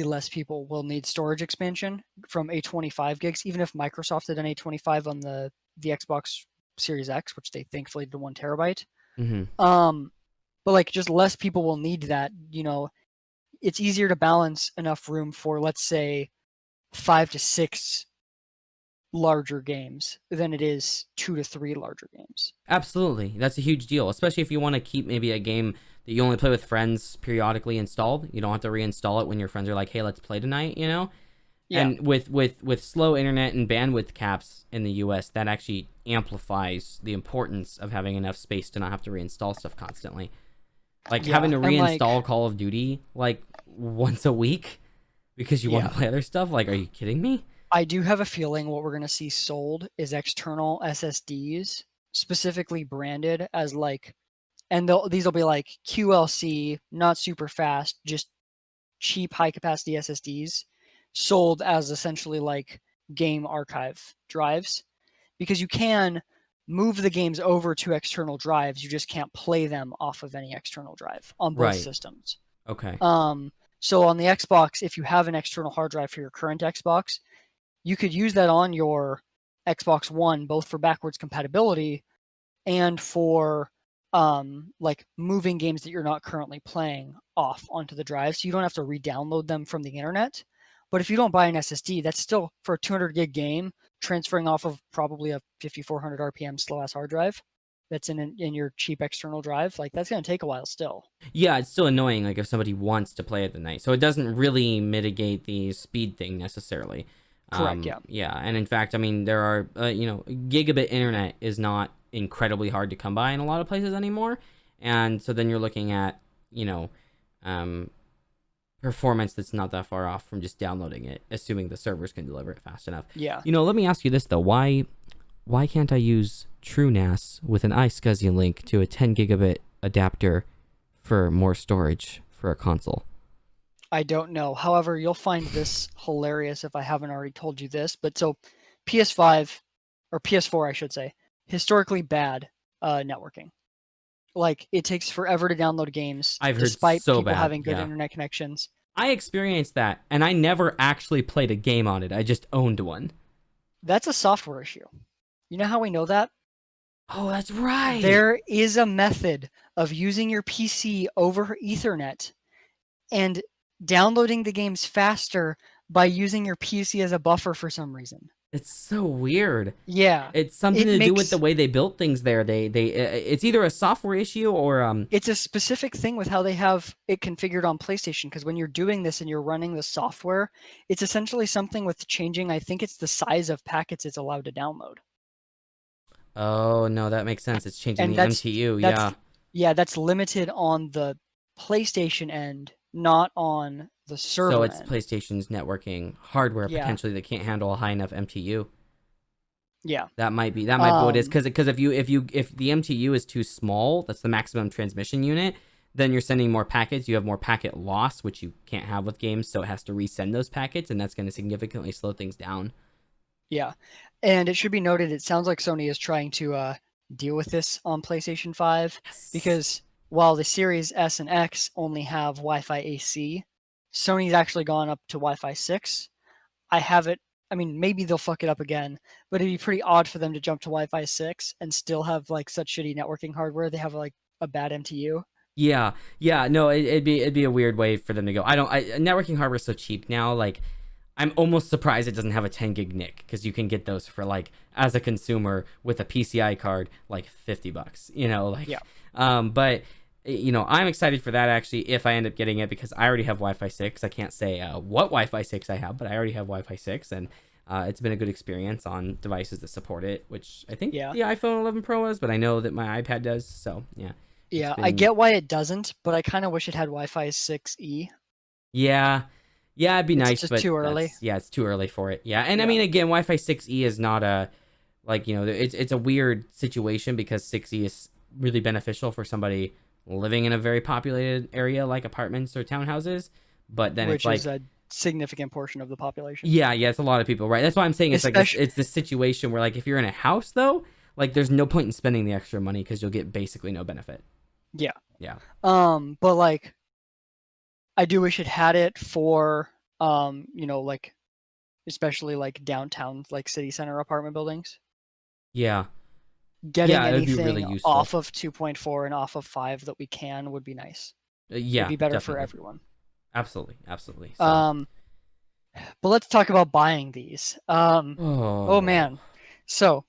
less people will need storage expansion from 825 gigs, even if Microsoft did an 825 on the Xbox Series X, which they thankfully did 1 terabyte. But like just less people will need that, it's easier to balance enough room for, let's say, 5 to 6 larger games than it is 2 to 3 larger games. Absolutely. That's a huge deal, especially if you want to keep maybe a game that you only play with friends periodically installed. You don't have to reinstall it when your friends are like, "Hey, let's play tonight," Yeah. And with slow internet and bandwidth caps in the US, that actually amplifies the importance of having enough space to not have to reinstall stuff constantly. Like having to and reinstall Call of Duty like once a week because you want to play other stuff. Like, are you kidding me? I do have a feeling what we're going to see sold is external SSDs, specifically branded as and these will be like QLC, not super fast, just cheap high capacity SSDs, sold as essentially like game archive drives, because you can move the games over to external drives, you just can't play them off of any external drive on both Right. systems. Okay. So on the Xbox, if you have an external hard drive for your current Xbox, you could use that on your Xbox One, both for backwards compatibility and for like moving games that you're not currently playing off onto the drive, so you don't have to re-download them from the internet. But if you don't buy an SSD, that's still, for a 200 gig game, transferring off of probably a 5400 RPM slow ass hard drive that's in your cheap external drive. Like, that's going to take a while still. Yeah, it's still annoying. Like if somebody wants to play at the night, so it doesn't really mitigate the speed thing necessarily. Correct. Yeah. Yeah, and in fact, I mean, there are gigabit internet is not incredibly hard to come by in a lot of places anymore, and so then you're looking at performance that's not that far off from just downloading it, assuming the servers can deliver it fast enough. Yeah. Let me ask you this though: why can't I use TrueNAS with an iSCSI link to a 10 gigabit adapter for more storage for a console? I don't know. However, you'll find this hilarious if I haven't already told you this. But so PS5 or PS4, I should say, historically bad networking. Like, it takes forever to download games, I've heard despite so people bad. having good Yeah. internet connections. I experienced that, and I never actually played a game on it. I just owned one. That's a software issue. You know how we know that? Oh, that's right. There is a method of using your PC over Ethernet and downloading the games faster by using your PC as a buffer for some reason. It's so weird. Yeah, It's something it to do with the makes way they built things there. It's either a software issue or it's a specific thing with how they have it configured on PlayStation, because when you're doing this and you're running the software, it's essentially something with changing, I think it's the size of packets it's allowed to download. Oh no, that makes sense. It's changing And the MTU. Yeah. that's limited on the PlayStation end, not on the So server it's end. PlayStation's networking hardware Yeah. potentially that can't handle a high enough MTU. Yeah. That might be what it is. Because if the MTU is too small, that's the maximum transmission unit. Then you're sending more packets. You have more packet loss, which you can't have with games. So it has to resend those packets, and that's going to significantly slow things down. Yeah. And it should be noted, it sounds like Sony is trying to deal with this on PlayStation 5, Yes. because while the Series S and X only have Wi-Fi AC, Sony's actually gone up to Wi-Fi 6. I have it. I mean, maybe they'll fuck it up again, but it'd be pretty odd for them to jump to Wi-Fi 6 and still have like such shitty networking hardware. They have like a bad MTU. Yeah, yeah, no, it'd be a weird way for them to go. Networking hardware is so cheap now. Like, I'm almost surprised it doesn't have a 10 gig NIC, because you can get those for like, as a consumer with a PCI card, like $50. You know, like, Yeah. but you know, I'm excited for that actually if I end up getting it, because I already have Wi-Fi 6. I can't say what Wi-Fi 6 I have, but I already have Wi-Fi 6, and it's been a good experience on devices that support it, which I think Yeah. the iPhone 11 Pro has, but I know that my iPad does. So yeah. Yeah, I Been get why it doesn't, but I kind of wish it had Wi-Fi 6E. Yeah. Yeah, it'd be It's nice, just but too early. it's too early for it. Yeah. And I Yeah. mean, again, Wi-Fi 6E is not a, like, you know, it's a weird situation, because 6E is really beneficial for somebody living in a very populated area like apartments or townhouses, but then it's Which like, is a significant portion of the population. yeah, it's a lot of people, right? That's why I'm saying it's like this, Especially, it's this situation where, like, if you're in a house though, like, there's no point in spending the extra money, because you'll get basically no benefit. yeah. Yeah. But like, I do wish it had it for, like, especially like downtown, like city center apartment buildings. Yeah. Getting Yeah, it would be really anything useful. off of 2.4 and off of 5 that we can would be nice. It'd Yeah, be better for definitely. everyone. Absolutely. So. But let's talk about buying these. Oh Oh. man. So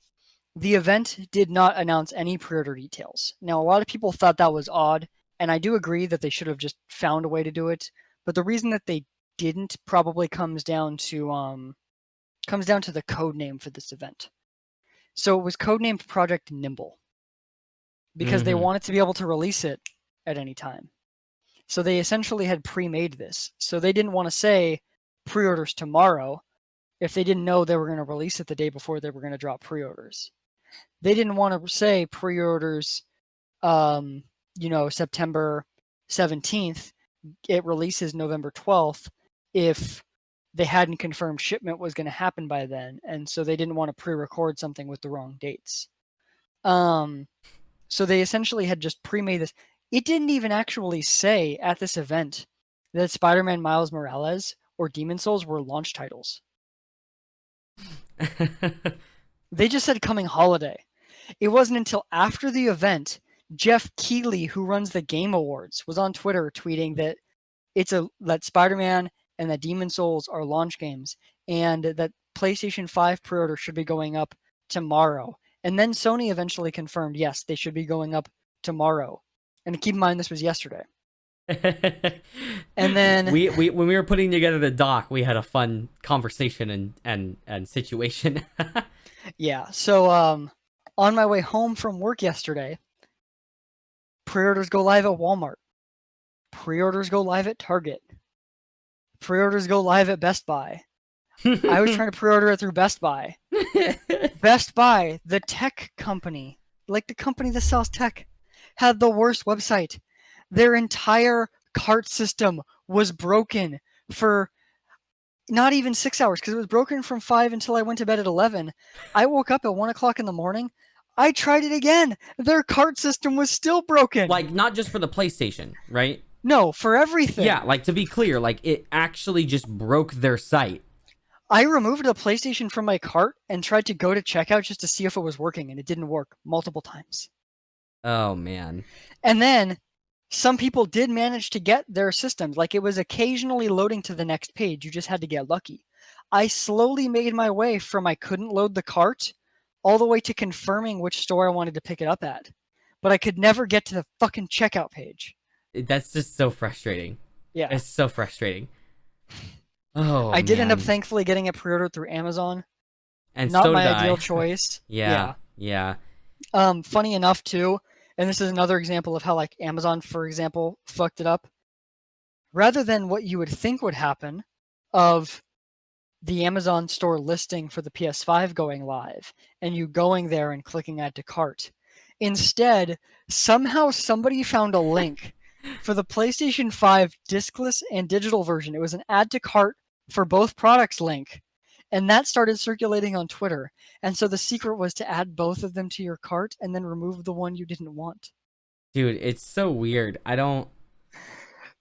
the event did not announce any pre-order details. Now, a lot of people thought that was odd, and I do agree that they should have just found a way to do it. But the reason that they didn't probably comes down to the code name for this event. So it was codenamed Project Nimble because they Mm-hmm. wanted to be able to release it at any time. So they essentially had pre-made this. So they didn't want to say pre-orders tomorrow if they didn't know they were going to release it the day before they were going to drop pre-orders. They didn't want to say pre-orders, September 17th. It releases November 12th if they hadn't confirmed shipment was going to happen by then, and so they didn't want to pre-record something with the wrong dates. So they essentially had just pre-made this. It didn't even actually say at this event that Spider-Man Miles Morales or Demon Souls were launch titles. They just said coming holiday. It wasn't until after the event, Jeff Keighley, who runs the Game Awards, was on Twitter tweeting that that Spider-Man and that Demon Souls are launch games, and that PlayStation 5 pre-order should be going up tomorrow. And then Sony eventually confirmed, yes, they should be going up tomorrow. And keep in mind, this was yesterday. And then we when we were putting together the doc, we had a fun conversation and situation. yeah, so on my way home from work yesterday, pre-orders go live at Walmart. Pre-orders go live at Target. Pre-orders go live at Best Buy. I was trying to pre-order it through Best Buy. Best Buy, the tech company, like the company that sells tech, had the worst website. Their entire cart system was broken for not even 6 hours, because it was broken from 5 until I went to bed at 11. I woke up at 1 o'clock in the morning. I tried it again. Their cart system was still broken. Like, not just for the PlayStation, right? No, for everything. Yeah, like, to be clear, like, it actually just broke their site. I removed a PlayStation from my cart and tried to go to checkout just to see if it was working, and it didn't work multiple times. Oh, man. And then some people did manage to get their systems. Like, it was occasionally loading to the next page. You just had to get lucky. I slowly made my way from I couldn't load the cart all the way to confirming which store I wanted to pick it up at. But I could never get to the fucking checkout page. That's just so frustrating. Yeah. It's so frustrating. Oh I did end up man. thankfully getting it pre-ordered through Amazon. And Not so my did ideal I. choice. Yeah. Yeah. Funny enough too, and this is another example of how like Amazon, for example, fucked it up. Rather than what you would think would happen of the Amazon store listing for the PS5 going live and you going there and clicking add to cart. Instead, somehow somebody found a link for the PlayStation 5 discless and digital version. It was an add to cart for both products link. And that started circulating on Twitter. And so the secret was to add both of them to your cart and then remove the one you didn't want. Dude, it's so weird. I don't.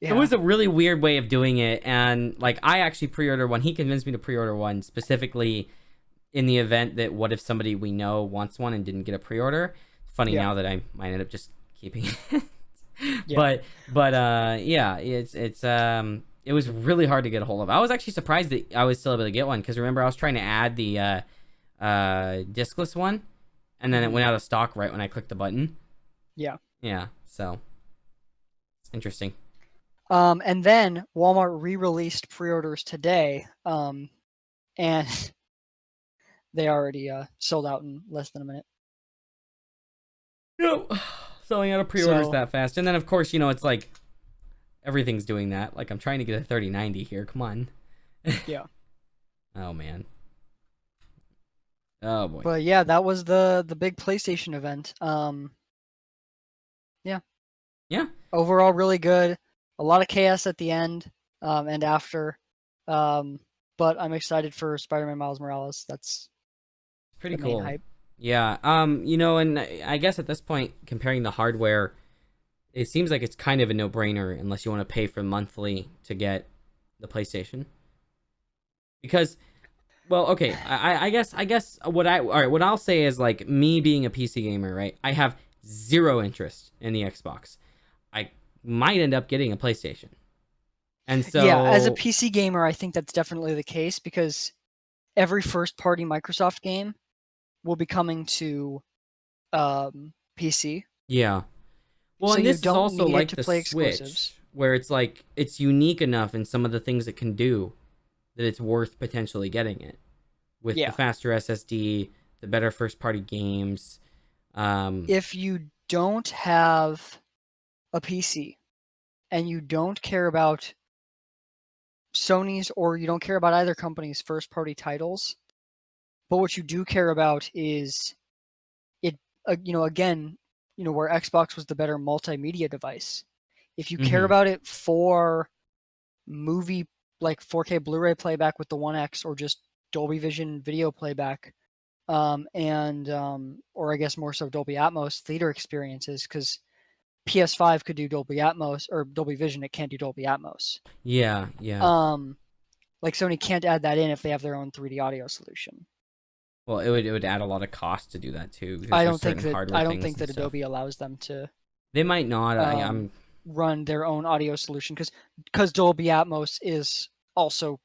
Yeah. It was a really weird way of doing it, and like I actually pre-ordered one. He convinced me to pre-order one specifically in the event that what if somebody we know wants one and didn't get a pre-order. Funny Yeah. now that I might end up just keeping it. Yeah. But yeah, it was really hard to get a hold of. I was actually surprised that I was still able to get one because remember I was trying to add the discless one, and then it went out of stock right when I clicked the button. Yeah. Yeah, so it's interesting. And then Walmart re-released pre-orders today, and they already sold out in less than a minute. Yep. Selling out of pre-orders So- that fast. And then, of course, it's like everything's doing that. Like, I'm trying to get a 3090 here. Come on. Yeah. Oh, man. Oh, boy. But yeah, that was the big PlayStation event. Yeah. Yeah. Overall, really good. A lot of chaos at the end and after. But I'm excited for Spider-Man Miles Morales. That's Pretty the main cool. hype. Yeah. And I guess at this point, comparing the hardware, it seems like it's kind of a no-brainer unless you want to pay for monthly to get the PlayStation. Because, well, okay, I guess what I'll say is like me being a PC gamer, right? I have zero interest in the Xbox. I might end up getting a PlayStation. And so Yeah, as a PC gamer, I think that's definitely the case because every first-party Microsoft game will be coming to PC. yeah. Well, So and you this is don't also need it like to the play Switch, exclusives. where it's like it's unique enough in some of the things it can do that it's worth potentially getting it with Yeah. the faster SSD, the better first-party games. If you don't have a PC and you don't care about Sony's or you don't care about either company's first-party titles, but what you do care about is it, again, where Xbox was the better multimedia device. If you care Mhm. about it for movie, like 4K Blu-ray playback with the 1X or just Dolby Vision video playback, or I guess more so Dolby Atmos theater experiences, because PS5 could do Dolby Atmos or Dolby Vision, it can't do Dolby Atmos. Yeah, yeah. Like Sony can't add that in if they have their own 3D audio solution. Well, it would add a lot of cost to do that too. Because I there's don't think certain that hardware I don't things think and that stuff. Adobe allows them to They might not. I'm run their own audio solution because Dolby Atmos is also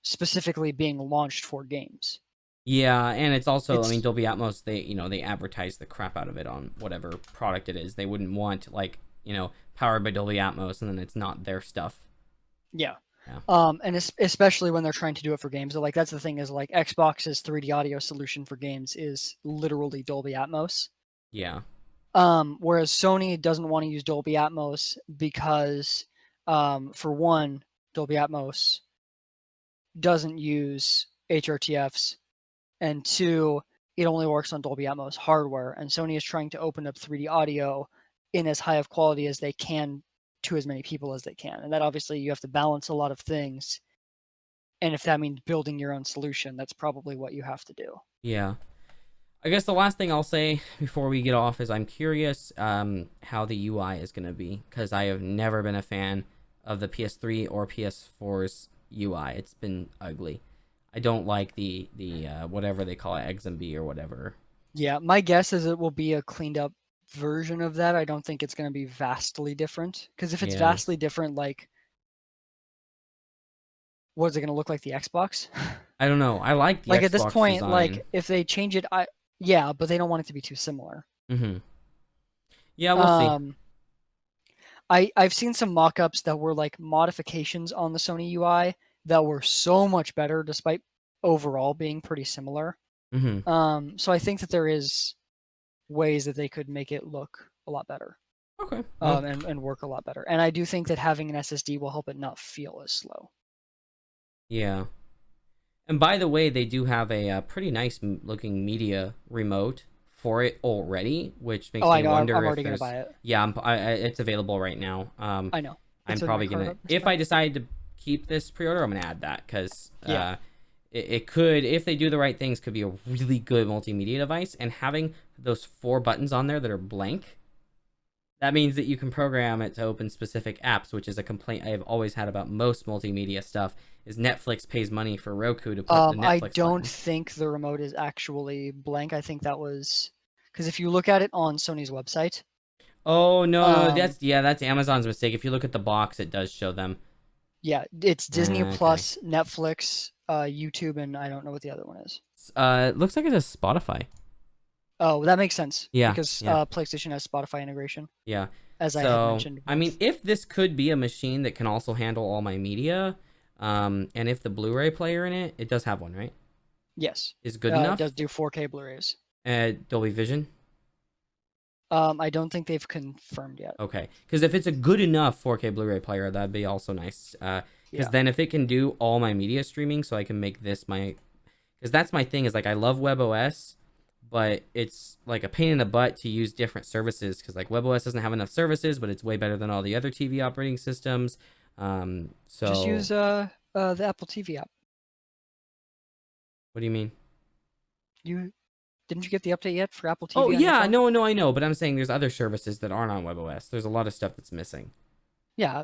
specifically being launched for games. Yeah, and it's also I mean It's Dolby Atmos they advertise the crap out of it on whatever product it is. They wouldn't want like powered by Dolby Atmos and then it's not their stuff. yeah. Yeah. And especially when they're trying to do it for games. So, like, that's the thing is like Xbox's 3D audio solution for games is literally Dolby Atmos. Yeah. Whereas Sony doesn't want to use Dolby Atmos because, for one, Dolby Atmos doesn't use HRTFs, and two, it only works on Dolby Atmos hardware. And Sony is trying to open up 3D audio in as high of quality as they can to as many people as they can. And that obviously you have to balance a lot of things. And if that means building your own solution, that's probably what you have to do. Yeah. I guess the last thing I'll say before we get off is I'm curious how the UI is going to be because I have never been a fan of the PS3 or PS4's UI. It's been ugly. I don't like the whatever they call it, XMB or whatever. Yeah, my guess is it will be a cleaned up version of that, I don't think it's going to be vastly different. Because if it's Yeah. vastly different, like, what is it going to look like the Xbox? I don't know. I like the Like at this Xbox point, design. like if they change it, yeah, but they don't want it to be too similar. Mm-hmm. Yeah, we'll see. Um, I've seen some mock-ups that were like modifications on the Sony UI that were so much better, despite overall being pretty similar. Mm-hmm. So I think that there is ways that they could make it look a lot better. Okay. Well, And work a lot better. And I do think that having an SSD will help it not feel as slow. yeah. And by the way, they do have a pretty nice looking media remote for it already, which makes Oh, I me know. I'm wonder if already gonna there's. buy it. Yeah, it's available right now. I know. I'm It's in my probably cart gonna, up as if well. I decide to keep this pre-order, I'm gonna add that because Yeah. it could, if they do the right things, could be a really good multimedia device. And having those 4 buttons on there that are blank, that means that you can program it to open specific apps, which is a complaint I have always had about most multimedia stuff. Is Netflix pays money for Roku to put the I Netflix don't button. think the remote is actually blank. I think that was because if you look at it on Sony's website, Oh no, um, that's Amazon's mistake. If you look at the box, it does show them. yeah, it's Disney Okay. Plus, Netflix, YouTube, and I don't know what the other one is. It looks like it says Spotify. Oh, that makes sense Yeah, because yeah, PlayStation has Spotify integration, yeah. as I had So, mentioned I mean, once. if this could be a machine that can also handle all my media, and if the Blu-ray player in it, it does have one, right? Yes, Is good it does enough? do 4K Blu-rays. Dolby Vision? I don't think they've confirmed yet. Okay. Because if it's a good enough 4K Blu-ray player, that'd be also nice. Because Yeah. then if it can do all my media streaming, so I can make this my... Because that's my thing, is like I love WebOS, but it's like a pain in the butt to use different services because like WebOS doesn't have enough services, but it's way better than all the other TV operating systems. Just So use the Apple TV app. what do you mean? You didn't you get the update yet for Apple Oh TV on your yeah, phone? no, I know, but I'm saying there's other services that aren't on WebOS. There's a lot of stuff that's missing. Yeah,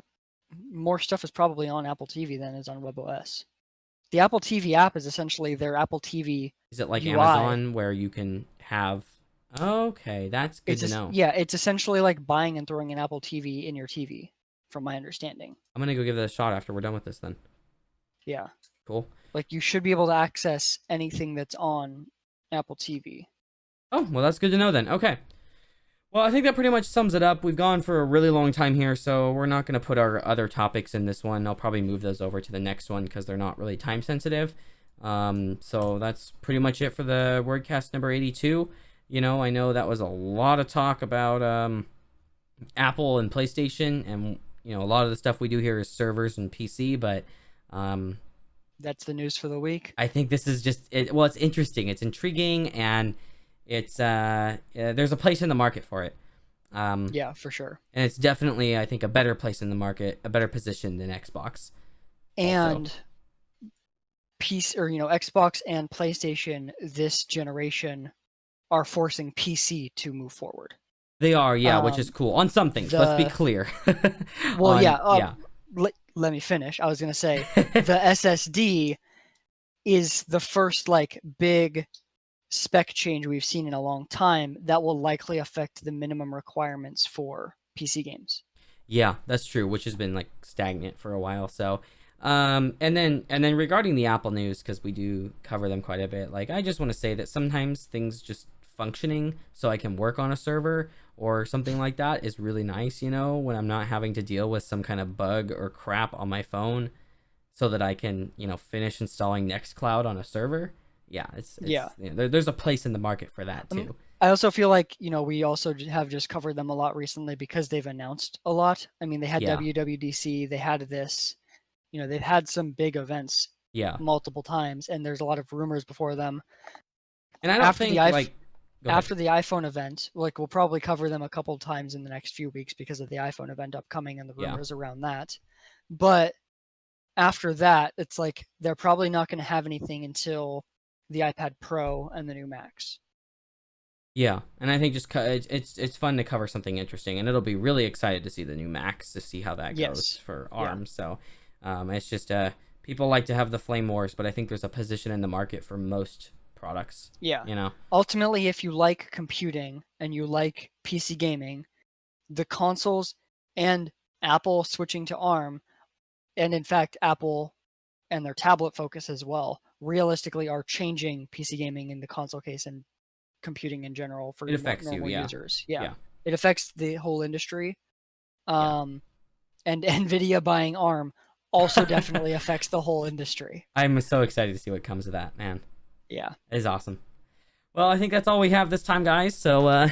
more stuff is probably on Apple TV than is on WebOS. The Apple TV app is essentially their Apple TV Is it like UI. Amazon where you can have? Okay, that's good It's to just, know. yeah, it's essentially like buying and throwing an Apple TV in your TV, from my understanding. I'm gonna go give it a shot after we're done with this then. Yeah, Cool. like you should be able to access anything that's on Apple TV. Oh, well, that's good to know then. Okay. Well, I think that pretty much sums it up. We've gone for a really long time here, so we're not going to put our other topics in this one. I'll probably move those over to the next one because they're not really time sensitive. So that's pretty much it for the WordCast number 82. You know, I know that was a lot of talk about Apple and PlayStation, and you know, a lot of the stuff we do here is servers and PC, but um, That's the news for the week. I think this is just well, it's interesting, it's intriguing, and it's there's a place in the market for it. Yeah, for sure. And it's definitely, I think, a better place in the market, a better position than Xbox. Also, And PC or Xbox and PlayStation this generation are forcing PC to move forward. they are, yeah, which is Um, cool on some things. Let's be the clear. Well, yeah. Yeah, Let me finish. I was gonna say the SSD is the first like big spec change we've seen in a long time that will likely affect the minimum requirements for PC games. yeah, that's true. Which has been like stagnant for a while. So, and then regarding the Apple news, because we do cover them quite a bit. Like, I just want to say that sometimes things just functioning so I can work on a server or something like that is really nice. You know, when I'm not having to deal with some kind of bug or crap on my phone, so that I can finish installing Nextcloud on a server. Yeah, it's Yeah. there's a place in the market for that too. I also feel like we also have just covered them a lot recently because they've announced a lot. I mean, they had Yeah, WWDC, they had this, they've had some big events yeah, multiple times, and there's a lot of rumors before them. and I don't After the think like. Go ahead. after the iPhone event, like we'll probably cover them a couple times in the next few weeks because of the iPhone event upcoming and the Yeah, rumors around that. But after that, it's like they're probably not going to have anything until the iPad Pro and the new Macs. yeah, and I think just it's fun to cover something interesting, and it'll be really excited to see the new Macs to see how that goes Yes. for Yeah. ARM. So, it's just people like to have the flame wars, but I think there's a position in the market for most products. Yeah. You know. Ultimately, if you like computing and you like PC gaming, the consoles and Apple switching to ARM, and in fact, Apple and their tablet focus as well, realistically are changing PC gaming in the console case and computing in general for It affects you, normal yeah. users. Yeah. Yeah. It affects the whole industry. Yeah. And Nvidia buying ARM also definitely affects the whole industry. I'm so excited to see what comes of that, man. Yeah. It is awesome. Well, I think that's all we have this time, guys. So,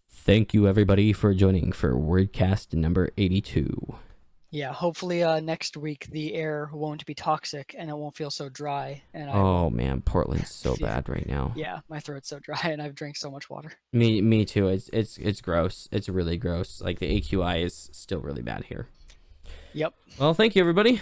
thank you everybody for joining for WordCast number 82. Yeah, hopefully next week the air won't be toxic and it won't feel so dry and I Oh won't man, Portland's so feel, bad right now. yeah, my throat's so dry and I've drank so much water. Me too. It's gross. It's really gross. Like the AQI is still really bad here. Yep. Well, thank you everybody.